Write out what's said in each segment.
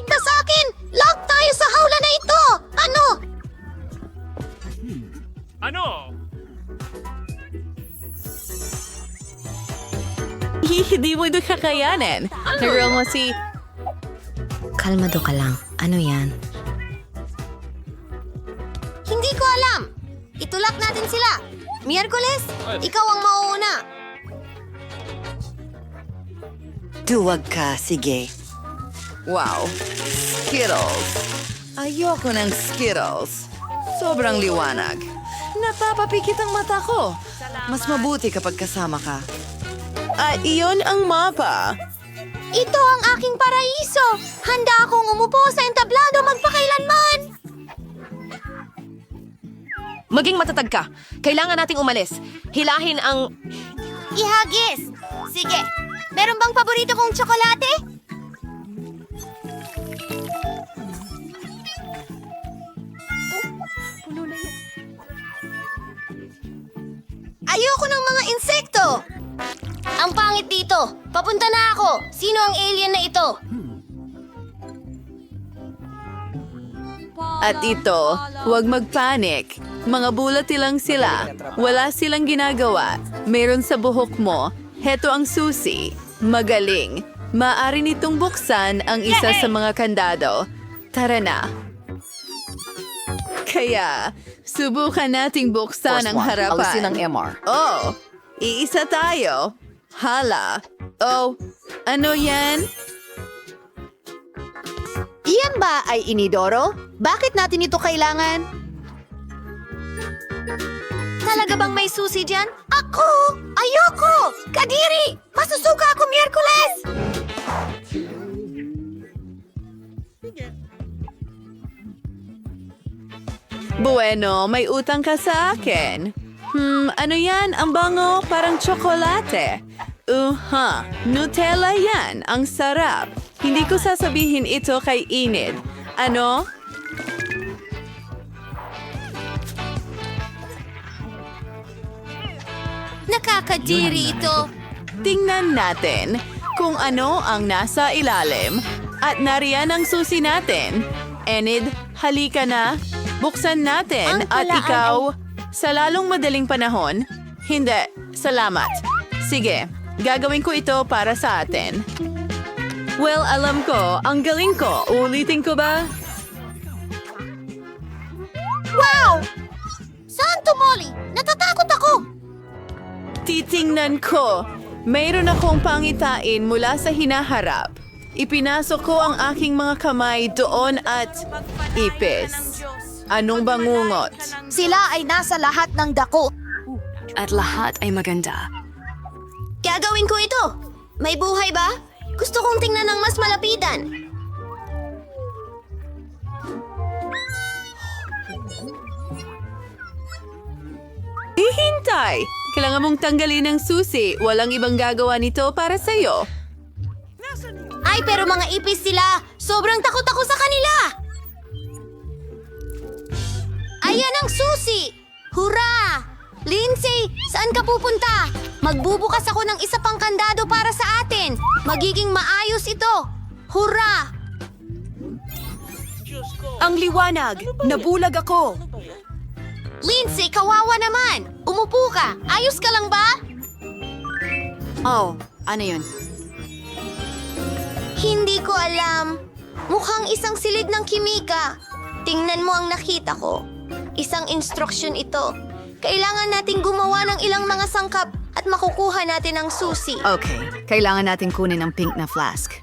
Lumapit ka sa akin! Lock tayo sa hawla na ito! Ano? Ano? Hindi mo ito kakayanin. Naroon mo si... Kalmado ka lang. Ano yan? Hindi ko alam. Itulak natin sila. Miyerkules, ikaw ang mauuna. Duwag ka, sige. Wow, Skittles. Ayoko ng Skittles. Sobrang liwanag. Napapapikit ang mata ko. Mas mabuti kapag kasama ka. Iyon ang mapa. Ito ang aking paraiso. Handa akong umupo sa entablado magpakailanman. Maging matatag ka. Kailangan nating umalis. Hilahin ang... Ihagis. Sige. Meron bang paborito kong tsokolate? Ayoko ng mga insekto. Ang pangit dito. Papunta na ako. Sino ang alien na ito? At ito, huwag magpanik. Mga bulati lang sila. Wala silang ginagawa. Meron sa buhok mo. Heto ang susi. Magaling. Maaari nitong buksan ang isa sa mga kandado. Tara na. Kaya, subukan nating buksan ang harapan. Alisin ang MR. Oh, iisa tayo. Hala. Oh, ano yan? Iyan ba ay inidoro? Bakit natin ito kailangan? Talaga bang may susi dyan? Ako! Ayoko! Kadiri! Masusuka ako Miyerkules! Bueno, may utang ka sa akin. Ano yan? Ang bango, parang tsokolate. Nutella yan. Ang sarap. Hindi ko sasabihin ito kay Enid. Ano? Nakakadiri ito. Tingnan natin kung ano ang nasa ilalim. At nariyan ang susi natin. Enid, halika na. Buksan natin Ang at talaan ikaw, sa lalong madaling panahon, hindi, salamat. Sige, gagawin ko ito para sa atin. Well, alam ko, ang galing ko. Ulitin ko ba? Wow! Santo Molly! Natatakot ako! Titingnan ko. Mayroon akong pangitain mula sa hinaharap. Ipinasok ko ang aking mga kamay doon at ipis. Anong bangungot? Sila ay nasa lahat ng dako. At lahat ay maganda. Gagawin ko ito. May buhay ba? Gusto kong tingnan ng mas malapitan. Hihintay! Kailangan mong tanggalin ang susi. Walang ibang gagawa nito para sa'yo. Ay, pero mga ipis sila. Sobrang takot ako sa kanila. Ayan ang susi! Hurra! Lindsay, saan ka pupunta? Magbubukas ako ng isa pang kandado para sa atin. Magiging maayos ito. Hurra! Ang liwanag! Nabulag ako! Lindsay, kawawa naman. Umupo ka. Ayos ka lang ba? Oh, ano yun? Hindi ko alam. Mukhang isang silid ng kimika. Tingnan mo ang nakita ko. Isang instruksyon ito. Kailangan nating gumawa ng ilang mga sangkap at makukuha natin ang susi. Okay, kailangan natin kunin ang pink na flask.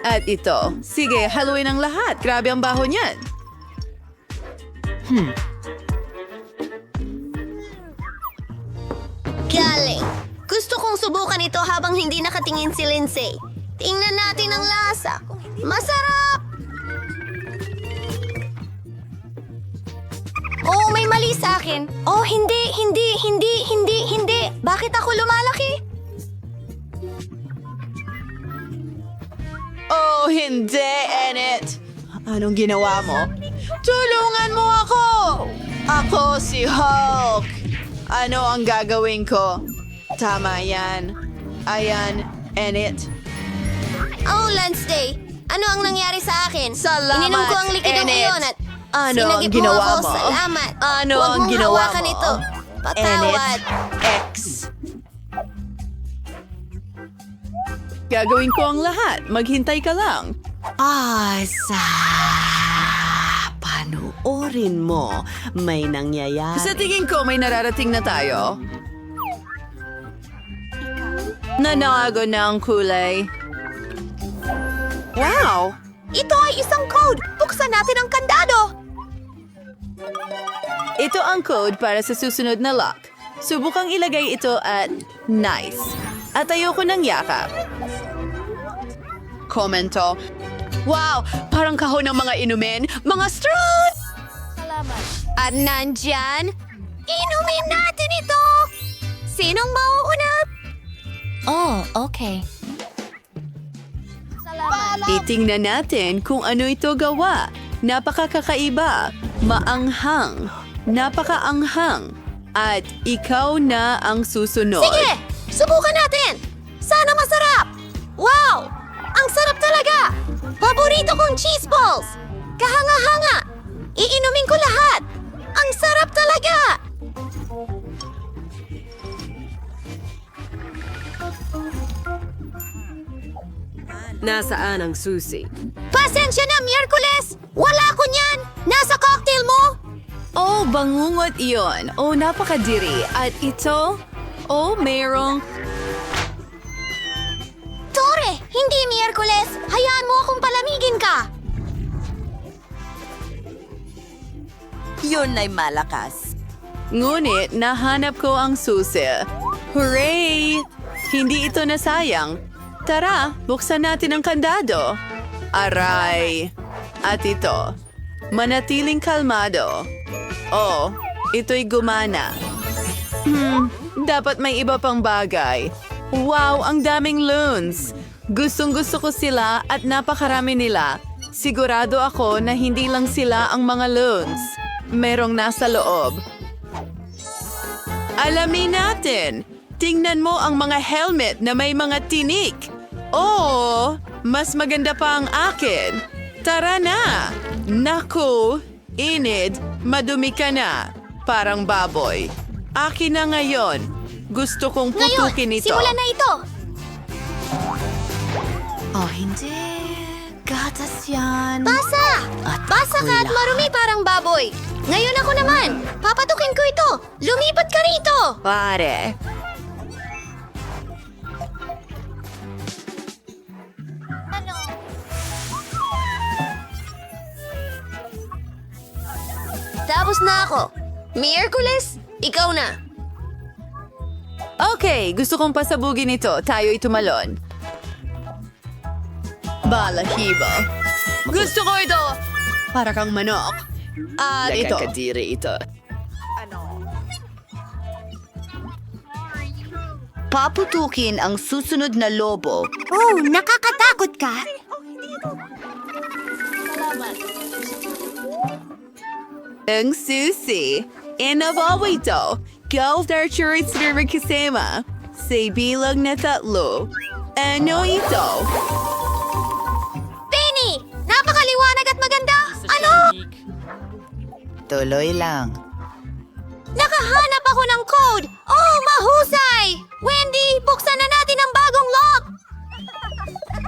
At ito. Sige, haluin ang lahat. Grabe ang baho niyan. Galing. Gusto kong subukan ito habang hindi nakatingin si Lindsay. Tingnan natin ang lasa. Masarap! Oh, may mali sa akin. Oh, hindi. Bakit ako lumalaki? Oh, hindi, Enid. Anong ginawa mo? Tulungan mo ako! Ako si Hulk. Ano ang gagawin ko? Tama yan. Ayan, Enid. Oh, Lance Day. Ano ang nangyari sa akin? Salamat, Ininom ko ang likidong Enid. iyon at Ano ang sinagip ginawa ako. mo? Salamat. Ano Huwag ang mong ginawa hawakan mo? ito. Patawad. X. Gagawin ko ang lahat. Maghintay ka lang. Panoorin mo. May nangyayari. Sa tingin ko, may nararating na tayo. Nanago na ang kulay. Wow! Ito ay isang code! Buksan natin ang kandado! Ito ang code para sa susunod na lock. Subukang ilagay ito at nice. At ayoko ng yakap. Komento. Wow! Parang kahon ng mga inumin. Mga straws! At nandyan, inumin natin ito! Sinong mauuna? Oh, okay. Itingnan natin kung ano ito gawa. Napakakakaiba, maanghang, napakaanghang, at ikaw na ang susunod. Sige! Subukan natin! Sana masarap! Wow! Ang sarap talaga! Paborito kong cheese balls! Kahanga-hanga! Iinumin ko lahat! Ang sarap talaga! Nasaan ang susi? Pasensya na, Miyerkules! Wala ko niyan! Nasa cocktail mo! Oh, bangungot iyon. Oh, napakadiri. At ito, oh, mayroong... Tore! Hindi, Miyerkules! Hayaan mo akong palamigin ka! Yun ay malakas. Ngunit nahanap ko ang susi. Hooray! Hindi ito nasayang. Tara, buksan natin ang kandado. Aray! At ito, manatiling kalmado. Oh, ito'y gumana. Dapat may iba pang bagay. Wow, ang daming loons! Gustong-gusto ko sila at napakarami nila. Sigurado ako na hindi lang sila ang mga loons. Merong nasa loob. Alamin natin! Tingnan mo ang mga helmet na may mga tinik. Oh, mas maganda pa ang akin. Tara na! Naku, Enid, madumi ka na. Parang baboy. Akin na ngayon. Gusto kong Ngayon, putukin ito. simulan na ito! Oh, hindi. Gatas yan. Basa! Basa ka at marumi parang baboy. Ngayon ako naman. Papatukin ko ito. Lumipat ka rito. Pare. Tapos na ako. Miyerkules, ikaw na. Okay, gusto kong pasabugin ito. Tayo'y tumalon. Balahibo. Gusto ko ito! Para kang manok. At ito. Nakakadiri ito. Paputukin ang susunod na lobo. Oh, nakakatakot ka. Ang susi. Inabawa ito. Golf Archery Server kasama. Sa bilang na 3. Ano ito? Penny, napakaliwanag at maganda. Ano? Tuloy lang. Nakahanap ako ng code. Oh, mahusay. Wendy, buksan na natin ang bagong lock.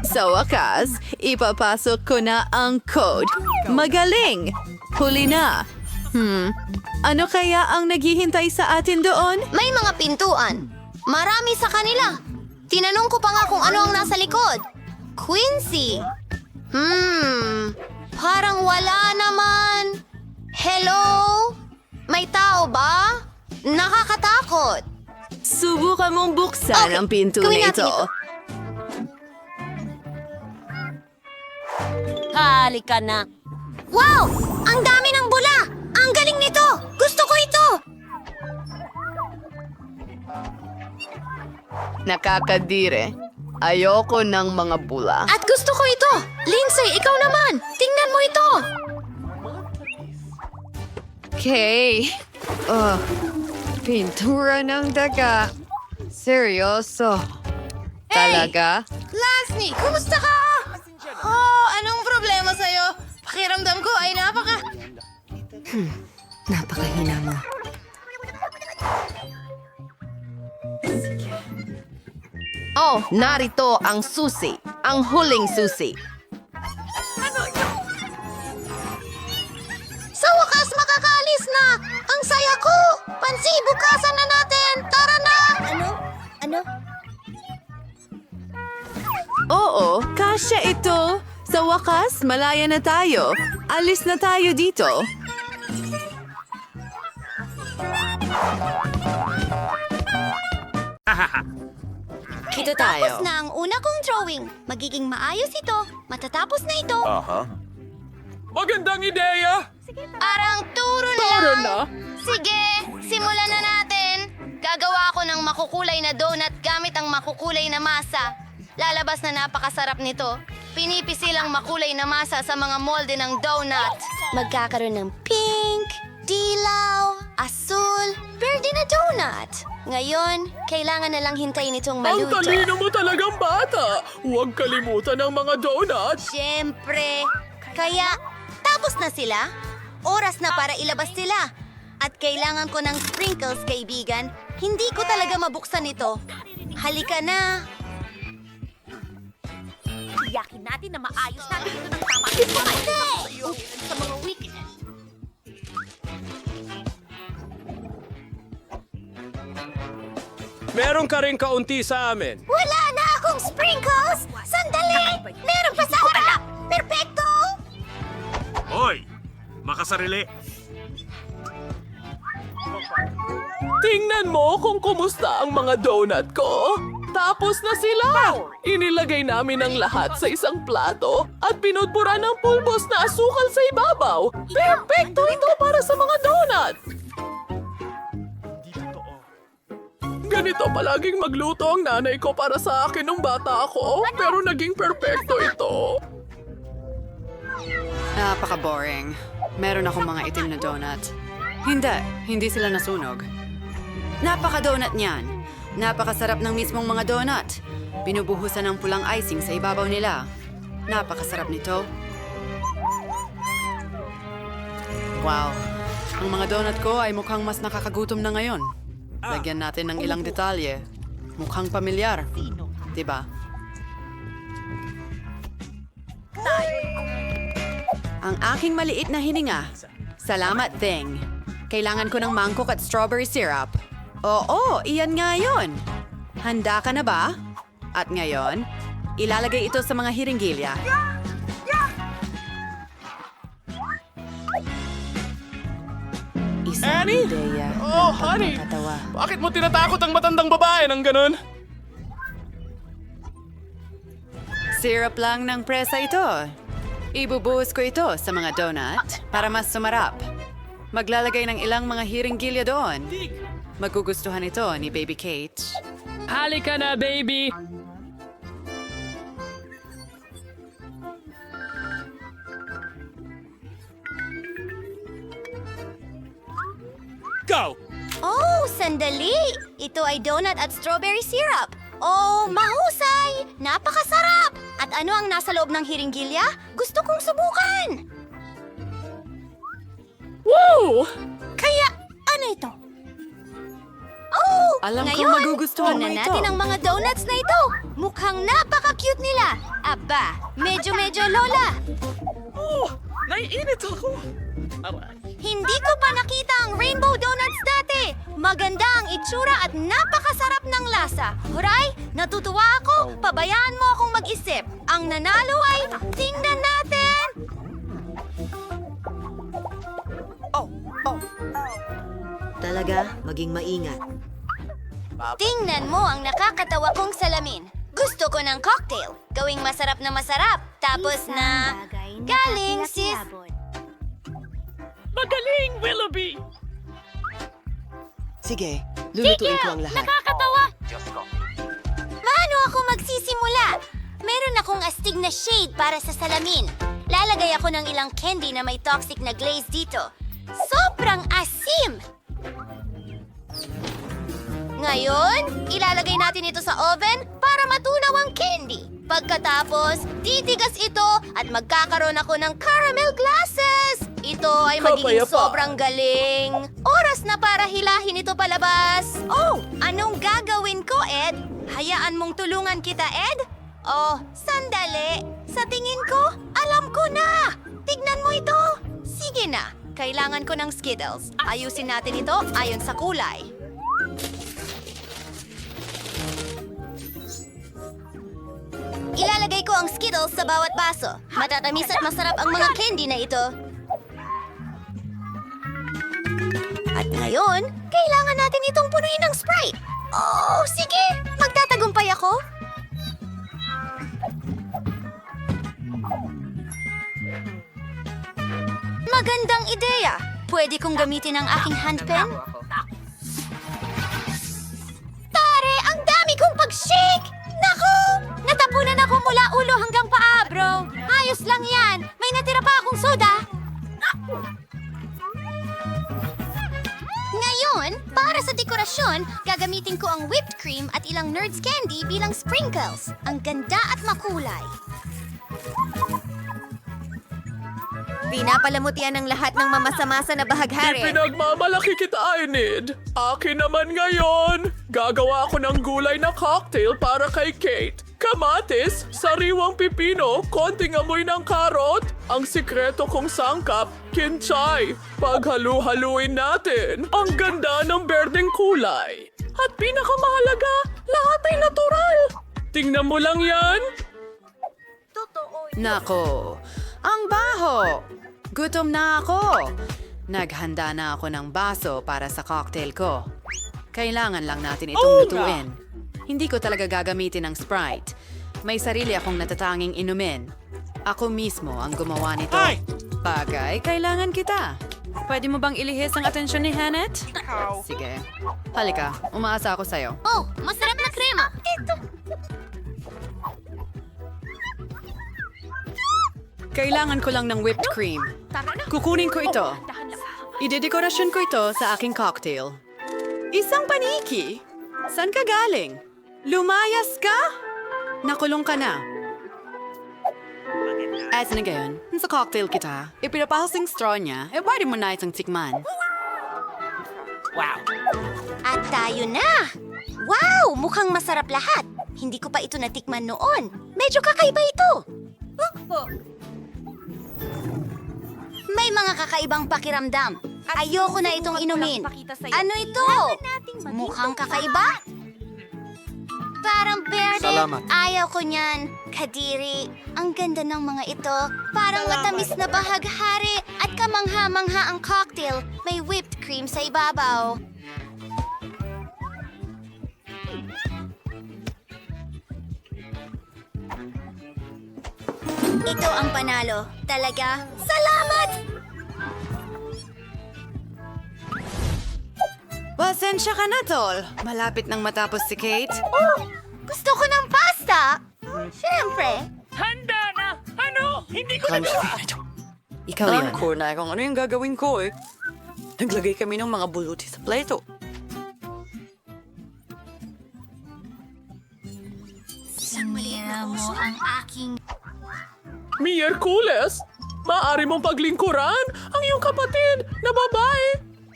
Sa wakas, ipapasok ko na ang code. Magaling! Huli na. Ano kaya ang naghihintay sa atin doon? May mga pintuan. Marami sa kanila. Tinanong ko pa nga kung ano ang nasa likod. Quincy. Parang wala naman. Hello? May tao ba? Nakakatakot. Subukan mong buksan Okay, ang pinto gawin na natin ito. Halika na. Wow! Ang dami ng bula! Ang galing nito! Gusto ko ito! Nakakadire. Ayoko ng mga bula. At gusto ko ito! Lindsay, ikaw naman! Tingnan mo ito! Okay. Pintura ng daga. Seryoso. Talaga? Lasny, kumusta ka? anong problema sa'yo? Pakiramdam ko ay Napakahina mo. Oh, narito ang susi. Ang huling susi. Sa wakas, makakaalis na! Ang saya ko! Pansi, bukasan na natin! Tara na! Ano? Oo, kasya ito. Sa wakas, malaya na tayo. Alis na tayo dito. Kita Tapos na ang una kong drawing. Magiging maayos ito. Matatapos na ito. Magandang ideya! Arang turo na. Sige, simulan na natin. Gagawa ako ng makukulay na donut gamit ang makukulay na masa. Lalabas na napakasarap nito. Pinipisil ang makulay na masa sa mga molde ng donut. Magkakaroon ng pink, dilaw, asul, verde na donut. Ngayon, kailangan na lang hintayin itong Ang maluto. talino mo talagang bata! Huwag kalimutan ang mga donuts! Siyempre. Kaya, tapos na sila. Oras na para ilabas sila. At kailangan ko ng sprinkles, kaibigan. Hindi ko talaga mabuksan ito. Halika na. Tiyakin natin na maayos natin ito ng tama. Hindi! Sa mga weakness. Meron ka rin kaunti sa amin. Wala na akong sprinkles! Sandali! Meron pa sa harap! Perfecto! Hoy! Makasarili! Tingnan mo kung kumusta ang mga donut ko. Tapos na sila! Inilagay namin ang lahat sa isang plato at pinudpura ng pulbos na asukal sa ibabaw. Perfecto ito para sa mga donut! Ganito palaging magluto ang nanay ko para sa akin nung bata ako, pero naging perfecto ito. Napaka-boring. Meron akong mga itim na donut. Hindi sila nasunog. Napaka-donut niyan. Napakasarap ng mismong mga donut. Binubuhusan ng pulang icing sa ibabaw nila. Napakasarap nito. Wow. Ang mga donut ko ay mukhang mas nakakagutom na ngayon. Lagyan natin ng ilang detalye. Mukhang pamilyar. Diba? Ang aking maliit na hininga. Salamat, Thing. Kailangan ko ng mangkok at strawberry syrup. Oo, iyan nga yun. Handa ka na ba? At ngayon, ilalagay ito sa mga hiringgilya. Annie? Oh, honey! Bakit mo tinatakot ang matandang babae ng ganun? Syrup lang ng presa ito. Ibubuhos ko ito sa mga donut para mas sumarap. Maglalagay ng ilang mga hiringgilya doon. Magugustuhan ito ni Baby Kate. Halika na, baby! Go! Oh, sandali! Ito ay donut at strawberry syrup. Oh, mahusay! Napakasarap! At ano ang nasa loob ng hiringgilya? Gusto kong subukan! Woo! Kaya, ano ito? Oh! Alam kong ngayon, magugustuhan mo tingnan ito. natin ang mga donuts na ito. Mukhang napaka-cute nila. Aba, medyo lola. Oh, naiinit ako. Hindi ko pa nakita ang rainbow donuts dati. Maganda ang itsura at napakasarap ng lasa. Huray, natutuwa ako. Pabayaan mo akong mag-isip. Ang nanalo ay, tingnan natin. Talaga, maging maingat. Tingnan mo ang nakakatawa kong salamin. Gusto ko ng cocktail. Gawing masarap na masarap. Tapos na galing sis... Magaling, Willoughby! Sige, lulutuin ko ang lahat. Nakakatawa! Paano ako magsisimula? Meron akong astig na shade para sa salamin. Lalagay ako ng ilang candy na may toxic na glaze dito. Sobrang asim! Ngayon, ilalagay natin ito sa oven para matunaw ang candy. Pagkatapos, titigas ito at magkakaroon ako ng caramel glasses. Ito ay magiging Kapayapaan. sobrang galing. Oras na para hilahin ito palabas. Oh, anong gagawin ko, Ed? Hayaan mong tulungan kita, Ed? Oh, sandali. Sa tingin ko, alam ko na. Tignan mo ito. Sige na. Kailangan ko ng Skittles. Ayusin natin ito ayon sa kulay. Ilalagay ko ang Skittles sa bawat baso. Matatamis at masarap ang mga candy na ito. At ngayon, kailangan natin itong punuin ng Sprite. Oh, sige! Magtatagumpay ako. Magandang ideya. Pwede kong gamitin ang aking handpen? Tare, ang dami kong pag-shake! Naku! Natapunan ako mula ulo hanggang paa, bro. Ayos lang yan. May natira pa akong soda. Ngayon, para sa dekorasyon, gagamitin ko ang whipped cream at ilang Nerds candy bilang sprinkles. Ang ganda at makulay. Pinapalamutian ng lahat ng mamasamasa na bahaghari. Ipinagmamalaki kita, Enid. Akin naman ngayon. Gagawa ako ng gulay na cocktail para kay Kate. Kamatis, sariwang pipino, konting amoy ng karot. Ang sikreto kong sangkap, kinchay. Paghalu-haluin natin. Ang ganda ng berdeng kulay. At pinakamahalaga, lahat ay natural. Tingnan mo lang yan. Nako, ang baho! Gutom na ako! Naghanda na ako ng baso para sa cocktail ko. Kailangan lang natin itong lutuin. Hindi ko talaga gagamitin ng Sprite. May sarili akong natatanging inumin. Ako mismo ang gumawa nito. Bagay, kailangan kita. Pwede mo bang ilihis ang atensyon ni Hanet? Sige. Halika, umaasa ako sa'yo. Oh, masarap na krema. Ito. Kailangan ko lang ng whipped cream. Kukunin ko ito. Idedekorasyon ko ito sa aking cocktail. Isang paniki! Saan ka galing? Lumayas ka? Nakulong ka na. At na gayon, sa cocktail kita, ipinapahasing straw niya, pwede mo na itong tikman. At tayo na! Wow! Mukhang masarap lahat. Hindi ko pa ito natikman noon. Medyo kakaiba ito. May mga kakaibang pakiramdam. Ayoko na itong inumin. Ano ito? Mukhang kakaiba? Parang berde. Ayaw ko niyan. Kadiri, ang ganda ng mga ito. Parang matamis na bahaghari at kamangha-mangha ang cocktail. May whipped cream sa ibabaw. Ito ang panalo. Talaga? Salamat! Pasensya ka na, Tol. Malapit nang matapos si Kate. Oh! Gusto ko ng pasta! Siyempre! Handa na! Ano? Hindi ko na Ikaw yun. ko na kung ano yung gagawin ko eh. Naglagay kami ng mga buluti sa plato. Sinira mo ang aking... Miyerkules, maaari mong paglingkuran ang iyong kapatid na babae.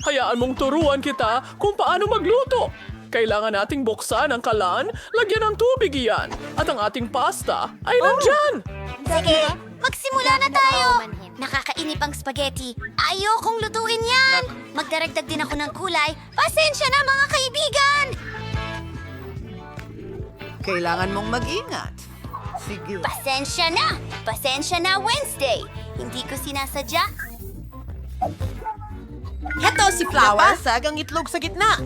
Hayaan mong turuan kita kung paano magluto. Kailangan nating buksan ang kalan, lagyan ng tubig iyan, at ang ating pasta ay nandyan. Sige, magsimula na tayo! Nakakainip ang spaghetti. Ayokong lutuin yan! Magdaragdag din ako ng kulay. Pasensya na mga kaibigan! Kailangan mong mag-ingat. Sige. Pasensya na! Pasensya na Wednesday! Hindi ko sinasadya. Heto si Flower. Napasag ang itlog sa gitna.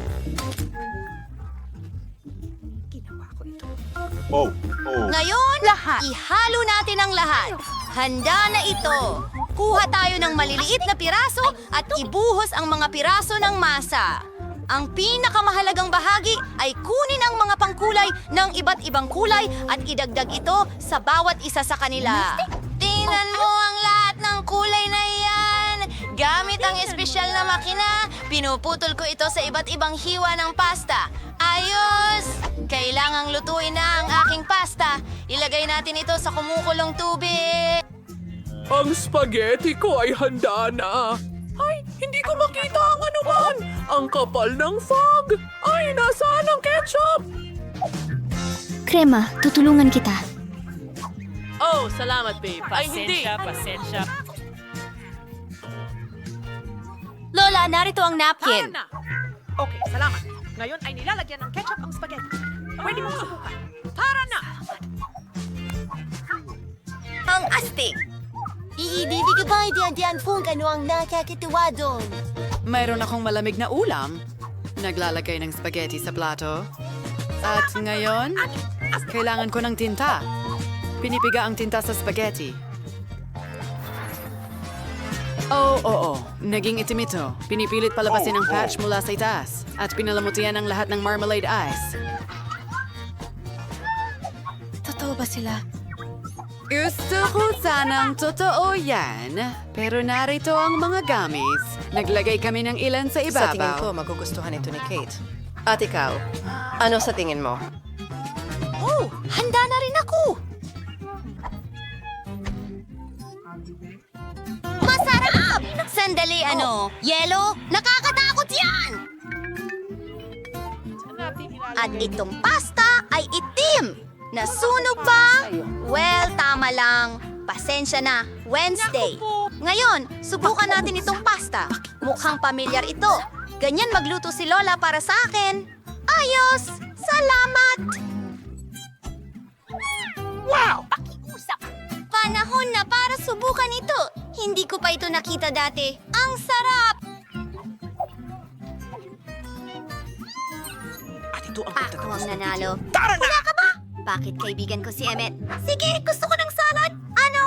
Ngayon, ihalo natin ang lahat. Handa na ito. Kuha tayo ng maliliit na piraso at ibuhos ang mga piraso ng masa. Ang pinakamahalagang bahagi ay kunin ang mga pangkulay ng iba't ibang kulay at idagdag ito sa bawat isa sa kanila. Tingnan mo ang lahat ng kulay na iyan. Gamit ang espesyal na makina, pinuputol ko ito sa iba't ibang hiwa ng pasta. Ayos! Kailangang lutuin na ang aking pasta. Ilagay Ilagay natin ito sa kumukulong tubig. Ang spaghetti ko ay handa na. Ay, hindi ko makita ang anuman. Ang kapal ng fog. Ay, nasaan ang ketchup? Krema, tutulungan kita. Oh, salamat, babe. Ay, hindi. Lola, narito ang napkin. Okay, salamat. Ngayon ay nilalagyan ng ketchup ang spaghetti. Pwede mong subukan. Tara na! Ang astig. Iibibig ba diyan kung ano ang nakakituwa doon? Mayroon akong malamig na ulam. Naglalagay ng spaghetti sa plato. At ngayon, kailangan ko ng tinta. Pinipiga ang tinta sa spaghetti. Oh, oo. Naging itim ito. Pinipilit palabasin ang patch mula sa itaas. At pinalamutian ang lahat ng marmalade ice. Totoo ba sila? Gusto ko sanang totoo yan. Pero narito ang mga gamis. Naglagay kami ng ilan sa ibabaw. Sa tingin ko, magugustuhan ito ni Kate. At ikaw, ano sa tingin mo? Oh, handa na rin ako. Masarap! Sandali, Yelo? Nakakatakot yan! At itong pasta ay itim! Nasunog ba? Well, tama lang. Pasensya na. Wednesday. Ngayon, subukan natin itong pasta. Mukhang pamilyar ito. Ganyan magluto si Lola para sa akin. Ayos! Salamat! Wow! Pakiusap! Panahon na para subukan ito. Hindi ko pa ito nakita dati. Ang sarap! Ako ang nanalo. Wala ka ba? Bakit kaibigan ko si Emmet? Sige, gusto ko ng salad. Ano?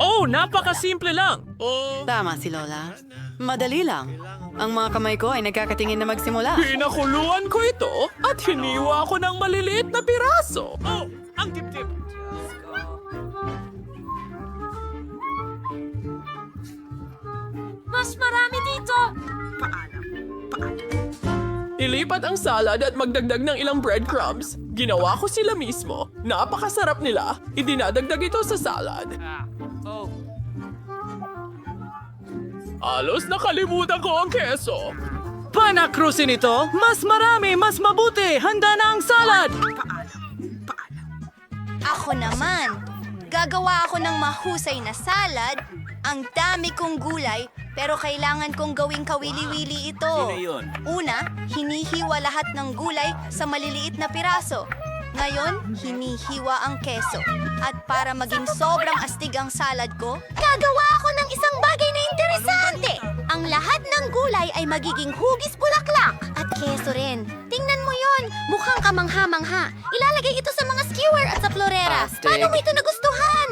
Oh, napakasimple lang. Tama si Lola. Madali lang. Ang mga kamay ko ay nagkakatingin na magsimula. Pinakuluan ko ito at hiniwa ko ng maliliit na piraso. Oh, ang tip-tip. Mas marami dito! Ilipat ang salad at magdagdag ng ilang breadcrumbs. Ginawa ko sila mismo. Napakasarap nila. Idinadagdag ito sa salad. Halos nakalimutan ko ang keso. Panakrusin ito! Mas marami, mas mabuti! Handa na ang salad! Ako naman. Gagawa ako ng mahusay na salad. Ang dami kong gulay, pero kailangan kong gawing kawili-wili ito. Una, hinihiwa lahat ng gulay sa maliliit na piraso. Ngayon, hinihiwa ang keso. At para maging sobrang astig ang salad ko, gagawa ako ng isang bagay na interesante. Ang lahat ng gulay ay magiging hugis bulaklak. At keso rin. Tingnan mo yon, mukhang kamangha-mangha. Ilalagay ito sa mga skewer at sa florera. Astig. Paano mo ito nagustuhan?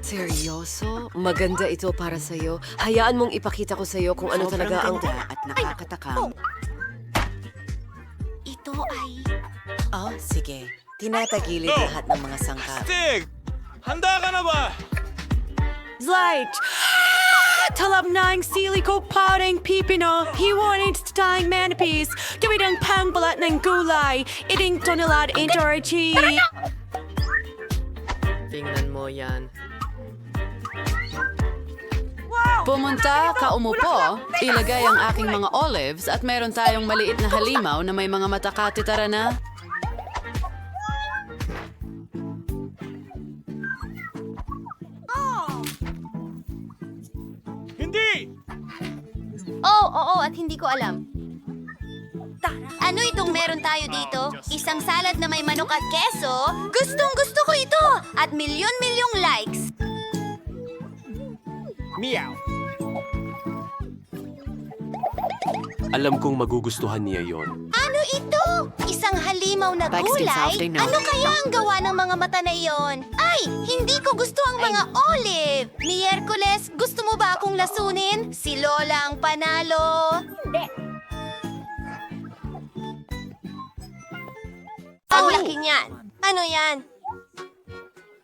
Seryoso? Maganda ito para sa'yo. Hayaan mong ipakita ko sa'yo kung ano talaga ang... at nakakatakam. Ito ay... Oh, sige. Tinatagilid lahat ng mga sangkap. Stig! Handa ka na ba? Zlight! Talab na ang sili ko parang pipino. Hiwanit sa tayong manipis. Gawin ang pangbalat ng gulay. Iting tonelad into our cheese. Tingnan mo yan. Pumunta, umupo, ilagay ang aking mga olives at meron tayong maliit na halimaw na may mga matakati. Tara na. Hindi! Oo, at hindi ko alam. Ano itong meron tayo dito? Isang salad na may manok at keso? Gustong-gusto ko ito! At milyon-milyong likes! Meow! Alam kong magugustuhan niya yon. Ano ito? Isang halimaw na Bakit gulay? sinasabi no? Ano kaya ang gawa ng mga mata na iyon? Ay, hindi ko gusto ang mga olive! Miyerkules, gusto mo ba akong lasunin? Si Lola ang panalo! Hindi. Ang laki niyan. Ano yan?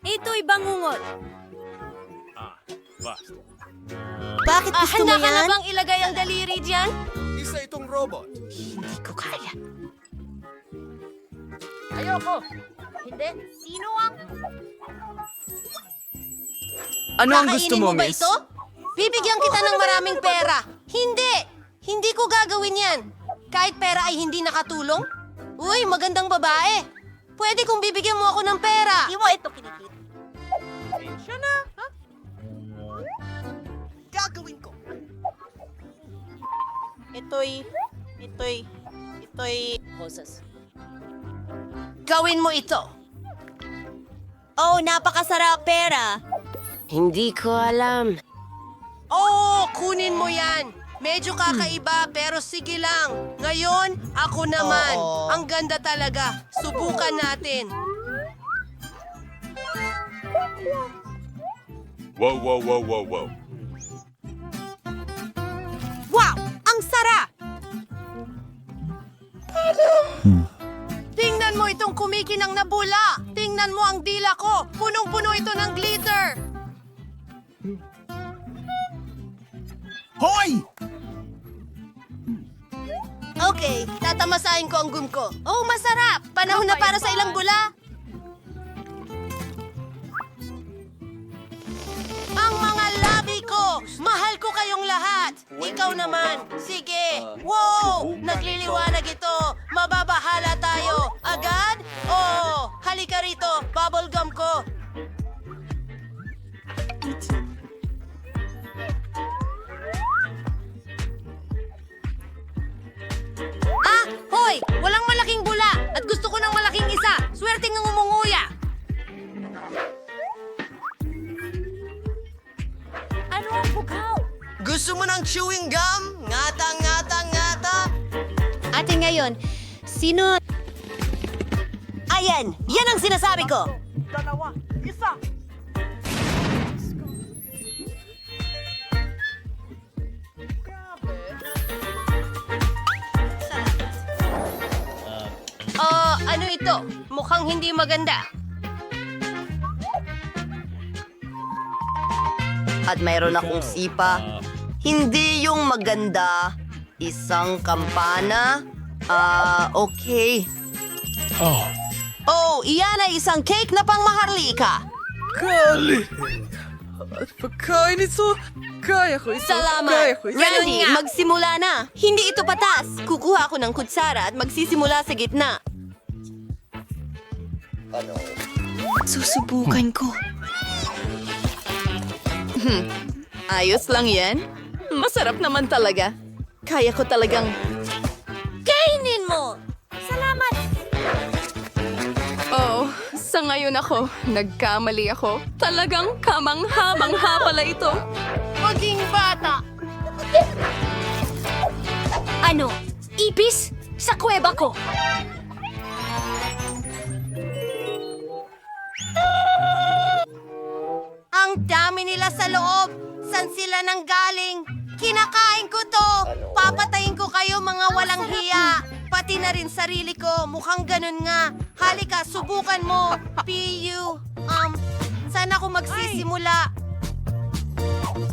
Ito'y bangungot. Bakit gusto mo Handa ka na yan? bang ilagay ang daliri diyan? Isa itong robot. Hindi ko kaya. Ayoko. Hindi. Sino ang... Ano ang gusto Kakainin mo, ba miss? ito? Bibigyan kita ng maraming pera. Hindi! Hindi ko gagawin yan. Kahit pera ay hindi nakatulong. Uy, magandang babae. Pwede kong bibigyan mo ako ng pera. Di mo ito kinikita. Siya na. Ha? Gagawin ko. Ito'y... Hoses. Gawin mo ito. Oh, napakasarap pera. Hindi ko alam. Oo, kunin mo yan. Medyo kakaiba pero sige lang. Ngayon, ako naman. Ang ganda talaga. Subukan natin. Wow, wow, wow, wow, wow. Wow! Ang sarap! Tingnan mo itong kumikinang na bula! Tingnan mo ang dila ko! Punong-puno ito ng glitter! Hoy! Okay, tatamasahin ko ang gum ko. Oh, masarap! Panahon na para sa ilang bula! Ang mga labi ko! Mahal ko kayong lahat! Ikaw naman! Sige! Wow! Nagliliwanag ito! Mababahala tayo! Agad? Oh! Halika rito! Bubblegum ko! Ah! Hoy! Walang malaking bula! At gusto ko ng malaking isa! Swerte ng umunguya! Ano ang bukaw? Gusto mo ng chewing gum? Ngata, ngata, ngata! Ate ngayon, sino... Ayan! Yan ang sinasabi ko! Dalawa. Isa. Ano ito? Mukhang hindi maganda. At mayroon akong sipa. Hindi yung maganda. Isang kampana. Okay. Oh, iyan ay isang cake na pangmaharlika. At pagkain ito, kaya ko ito. Kaya ko ito. Randy, magsimula na. Hindi ito patas. Kukuha ako ng kutsara at magsisimula sa gitna. Susubukan ko. Ayos lang yan. Masarap naman talaga. Kaya ko talagang... Kainin mo! Oh, sa ngayon ako, nagkamali ako. Talagang kamangha-mangha pala ito. Maging bata! Ano? Ipis? Sa kuweba ko. Ang dami nila sa loob. San sila nang galing? Kinakain ko to. Papatayin ko kayo mga walang hiya. Pati na rin sarili ko. Mukhang ganun nga. Halika, subukan mo. P.U. Saan ako magsisimula?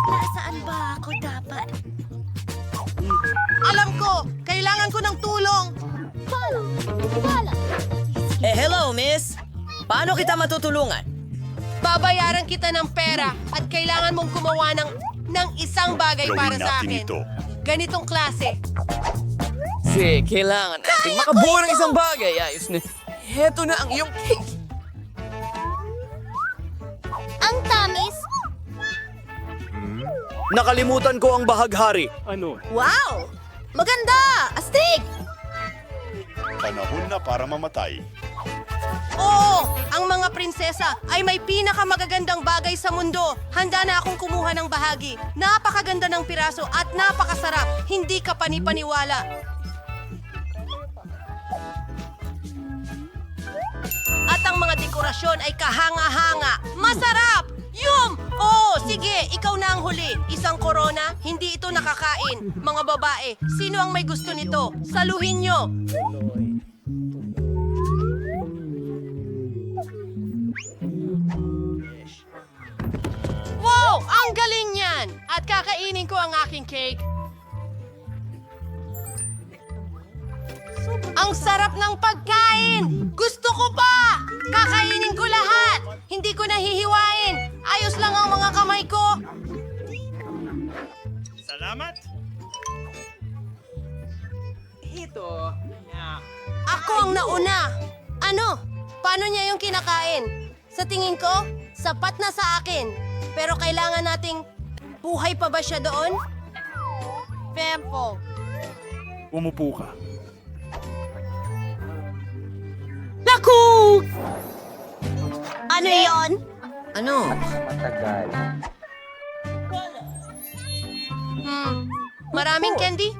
Nasaan ba ako dapat? Alam ko! Kailangan ko ng tulong! Hello, miss. Paano kita matutulungan? Babayaran kita ng pera at kailangan mong gumawa ng isang bagay para sa akin. Ganitong klase. Sige, kailangan natin makabuo ng isang bagay. Ayos na. Heto na ang iyong cake. Ang tamis! Nakalimutan ko ang bahaghari. Wow! Maganda! Astig! Panahon na para mamatay. Oo! Ang mga prinsesa ay may pinakamagagandang bagay sa mundo. Handa na akong kumuha ng bahagi. Napakaganda ng piraso at napakasarap. Hindi ka panipaniwala. At ang mga dekorasyon ay kahanga-hanga. Masarap! Yum! Oo, sige, ikaw na ang huli. Isang korona, hindi ito nakakain. Mga babae, sino ang may gusto nito? Saluhin nyo! Wow! Ang galing niyan! At kakainin ko ang aking cake. Ang sarap ng pagkain! Gusto ko pa! Kakainin ko lahat! Hindi ko nahihiwain! Ayos lang ang mga kamay ko! Salamat! Ako ang nauna! Ano? Paano niya yung kinakain? Sa tingin ko, sapat na sa akin. Pero kailangan nating... Buhay pa ba siya doon? Pempo. Umupo ka. Naku! Ano yon? Ano? Maraming candy?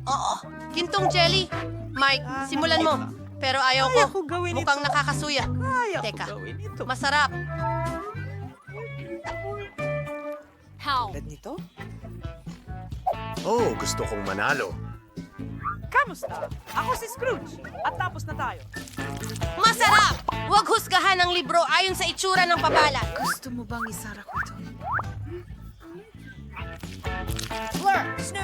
Oo. Gintong jelly. Mike, simulan mo. Pero ayaw ko. Mukhang nakakasuya. Teka, masarap. Oh, gusto kong manalo. Kamusta? Ako si Scrooge. At tapos na tayo. Masarap! Huwag husgahan ang libro ayon sa itsura ng pabalat. Gusto mo bang isara ko ito?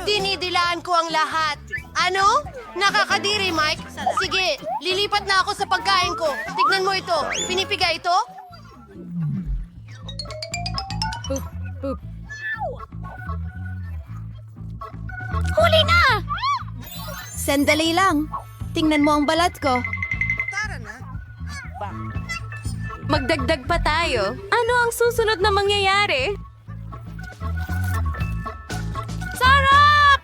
Dinidilaan ko ang lahat. Ano? Nakakadiri, Mike. Sige, lilipat na ako sa pagkain ko. Tignan mo ito. Pinipiga ito? Huli na! Sandali lang. Tingnan mo ang balat ko. Magdagdag pa tayo. Ano ang susunod na mangyayari? Sarap!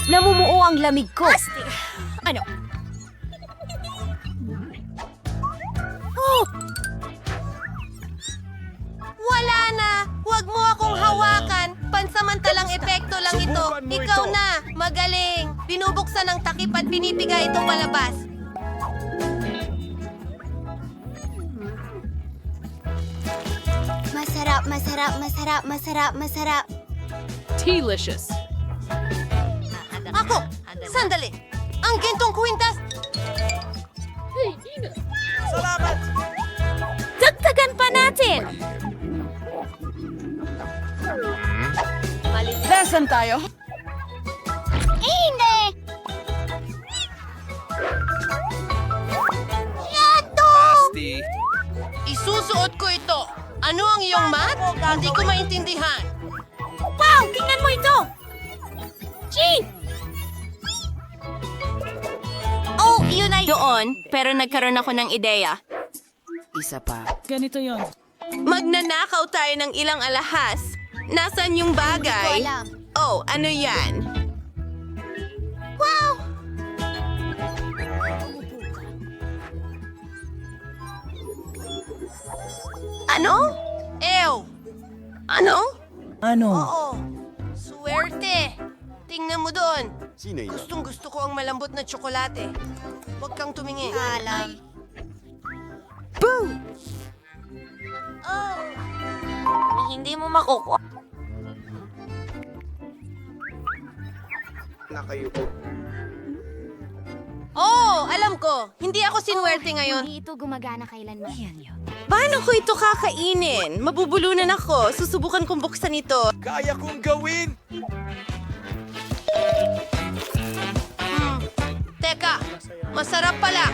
Namumuo ang lamig ko. Ano? Wala na! Huwag mo akong hawakan! Pansamantalang epekto lang ito. Subukan mo Ikaw ito. na! Magaling! Binubuksan ng takip at pinipiga ito palabas. Masarap, masarap, masarap, masarap, masarap. Delicious. Ako! Sandali! Ang gintong kwintas! Dagdagan pa natin! Nasaan tayo? Hindi! Yato! Isusuot ko ito. Ano ang iyong mat? Hindi ko maintindihan. Wow! Tingnan mo ito! Gee! Oh, yun ay doon. Pero nagkaroon ako ng ideya. Isa pa. Magnanakaw tayo ng ilang alahas. Nasaan yung bagay? Hindi ko alam. Oh, ano yan? Ano? Ew! Ano? Oo. Swerte! Tingnan mo doon. Sino yan? Gustong gusto ko ang malambot na tsokolate. Huwag kang tumingin. Alam. Hindi mo makukuha. Oh, alam ko. Hindi ako sinwerte ngayon. Hindi ito gumagana kailanman. Paano ko ito kakainin? Mabubulunan ako. Susubukan kong buksan ito. Kaya kong gawin! Teka, masarap pala.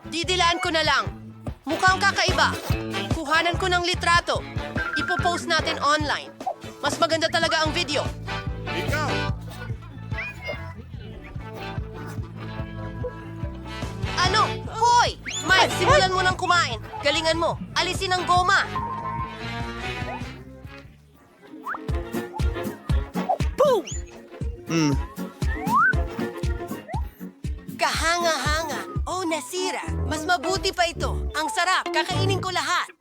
Didilaan ko na lang. Mukhang kakaiba. Kuhanan ko ng litrato. Ipopost natin online. Mas maganda talaga ang video. Ikaw! Ano? Hoy! Mike, simulan mo ng kumain. Galingan mo. Alisin ang goma. Kahanga-hanga. Oh, nasira. Mas mabuti pa ito. Ang sarap. Kakainin ko lahat.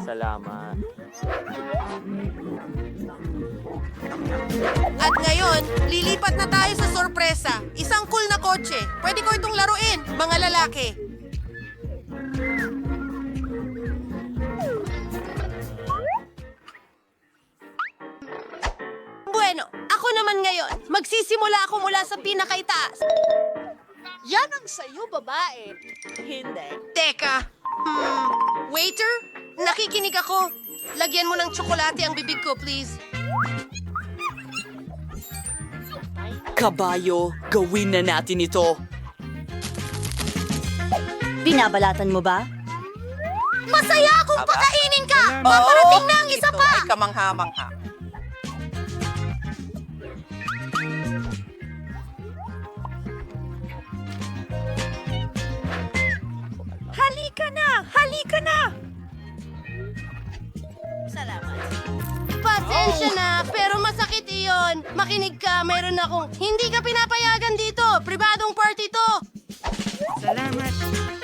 Salamat. At ngayon, lilipat na tayo sa sorpresa. Isang cool na kotse. Pwede ko itong laruin, mga lalaki. Bueno, ako naman ngayon. Magsisimula ako mula sa pinakaitaas. Yan ang sayo, babae. Hindi. Teka, Waiter, nakikinig ako. Lagyan mo ng tsokolate ang bibig ko, please. Kabayo, gawin na natin ito. Binabalatan mo ba? Masaya akong pakainin ka! Paparating na ang isa pa! kamangha-mangha. Halika na! Halika na! Pasensya na, pero masakit iyon. Makinig ka, mayroon akong... Hindi ka pinapayagan dito! Pribadong party to! Salamat.